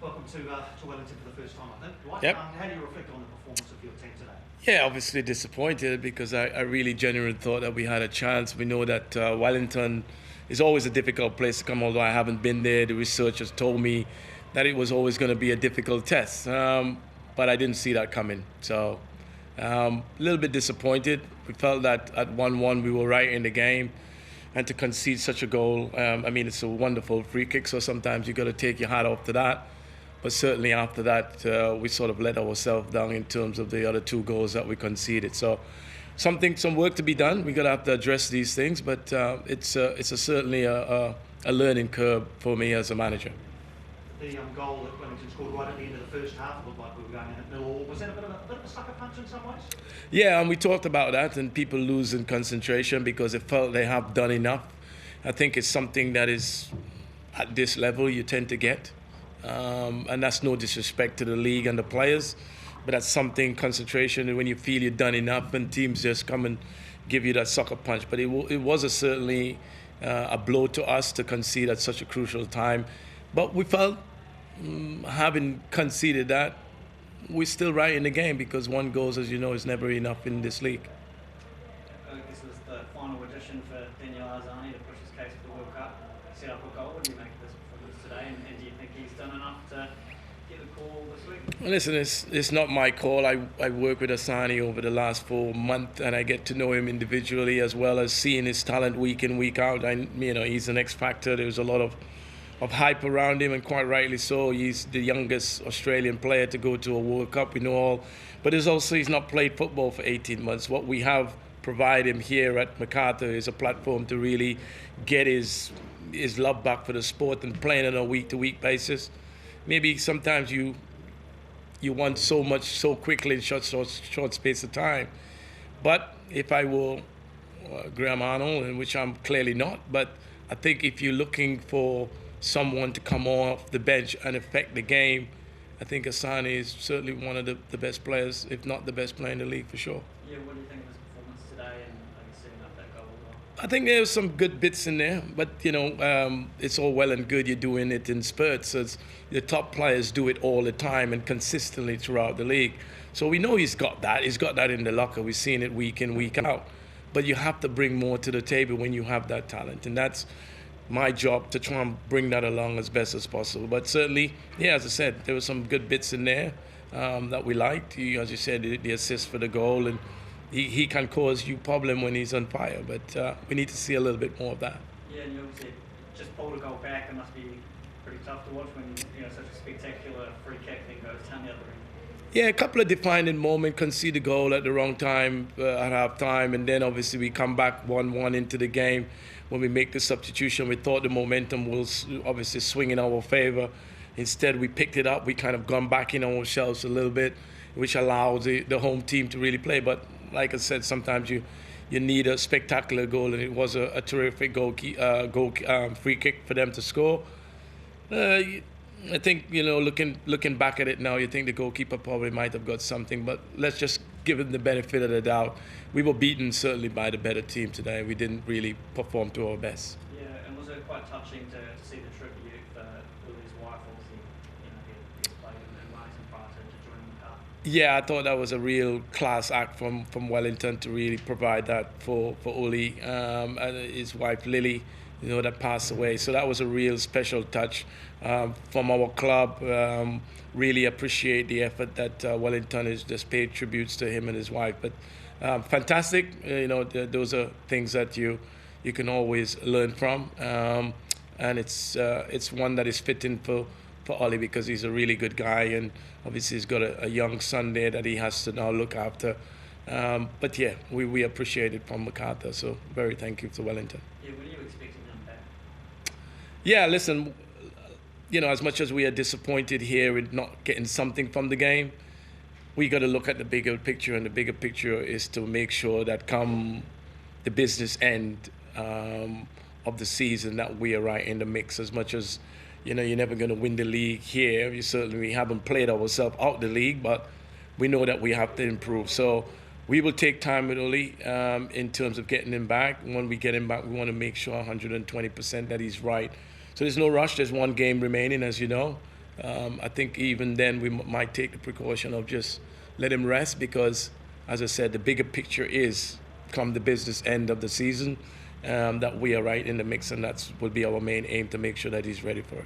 Welcome to Wellington for the first time, I think. Dwight, Yep. how do you reflect on the performance of your team today? Yeah, obviously disappointed because I really genuinely thought that we had a chance. We know that Wellington is always a difficult place to come, although I haven't been there. The researchers told me that it was always going to be a difficult test, but I didn't see that coming. So a little bit disappointed. We felt that at 1-1 we were right in the game. And to concede such a goal, I mean, it's a wonderful free kick, so sometimes you've got to take your hat off to that. But certainly after that, we sort of let ourselves down in terms of the other two goals that we conceded. So some work to be done. We're going to have to address these things, but it's certainly a learning curve for me as a manager. The goal that Wellington scored right at the end of the first half looked like we were going in at nil. Was that a bit of a sucker punch in some ways? Yeah, and we talked about that, and people losing concentration because they felt they have done enough. I think it's something that is at this level you tend to get. And that's no disrespect to the league and the players, but that's something, concentration, when you feel you've done enough and teams just come and give you that sucker punch. But it was certainly a blow to us to concede at such a crucial time. But we felt, having conceded that, we're still right in the game because one goal, as you know, is never enough in this league. This was the final edition for Daniel Arzani to push his case for the World Cup. Set up a goal. What do you make of this performance today? And do you think he's done enough to get the call this week? Listen, it's not my call. I work with Asani over the last 4 months, and I get to know him individually as well as seeing his talent week in, week out. He's an X factor. There's a lot of hype around him, and quite rightly so. He's the youngest Australian player to go to a World Cup. We know all, but he's not played football for 18 months. What we have provided him here at Macarthur is a platform to really get his love back for the sport and playing on a week-to-week basis. Maybe sometimes you want so much so quickly in short space of time. But if I were Graham Arnold, and which I'm clearly not, but I think if you're looking for someone to come off the bench and affect the game, I think Asani is certainly one of the best players, if not the best player in the league for sure. Yeah, what do you think of his performance today and setting up that goal as well? I think there were some good bits in there, but it's all well and good you're doing it in spurts. As the top players do it all the time and consistently throughout the league. So we know he's got that. He's got that in the locker. We've seen it week in, week out. But you have to bring more to the table when you have that talent, and that's my job to try and bring that along as best as possible. But certainly, yeah, as I said, there were some good bits in there that we liked. As you said, the assist for the goal, and he can cause you problem when he's on fire. But we need to see a little bit more of that. Yeah, and you obviously just pulled a goal back. It must be pretty tough to watch when such a spectacular free kick then goes down the other end. Yeah, a couple of defining moments. Concede a goal at the wrong time at half time, and then obviously we come back 1-1 into the game. When we make the substitution, we thought the momentum was obviously swing in our favour. Instead, we picked it up. We kind of gone back in ourselves a little bit, which allows the home team to really play. But like I said, sometimes you need a spectacular goal, and it was a terrific free kick for them to score. I think, looking back at it now, you think the goalkeeper probably might have got something, but let's just give him the benefit of the doubt. We were beaten certainly by the better team today. We didn't really perform to our best. Yeah, and was it quite touching to see the tribute for Lily's wife? Obviously, he played in Wellington prior to joining the club. Yeah, I thought that was a real class act from Wellington to really provide that for Uli and his wife Lily, that passed away. So that was a real special touch from our club. Really appreciate the effort that Wellington has just paid tributes to him and his wife. But fantastic, those are things that you can always learn from. And it's one that is fitting for Ollie because he's a really good guy, and obviously he's got a young son there that he has to now look after. But yeah, we appreciate it from Macarthur, so very thank you to Wellington. Yeah, when are you expecting him back? Yeah, listen, as much as we are disappointed here in not getting something from the game, we got to look at the bigger picture, and the bigger picture is to make sure that come the business end of the season that we are right in the mix. As much as you're never going to win the league here, we haven't played ourselves out the league, but we know that we have to improve. So we will take time with Uli in terms of getting him back. When we get him back, we want to make sure 120% that he's right. So there's no rush. There's one game remaining, as you know. I think even then we might take the precaution of just let him rest because, as I said, the bigger picture is come the business end of the season that we are right in the mix, and that will be our main aim to make sure that he's ready for it.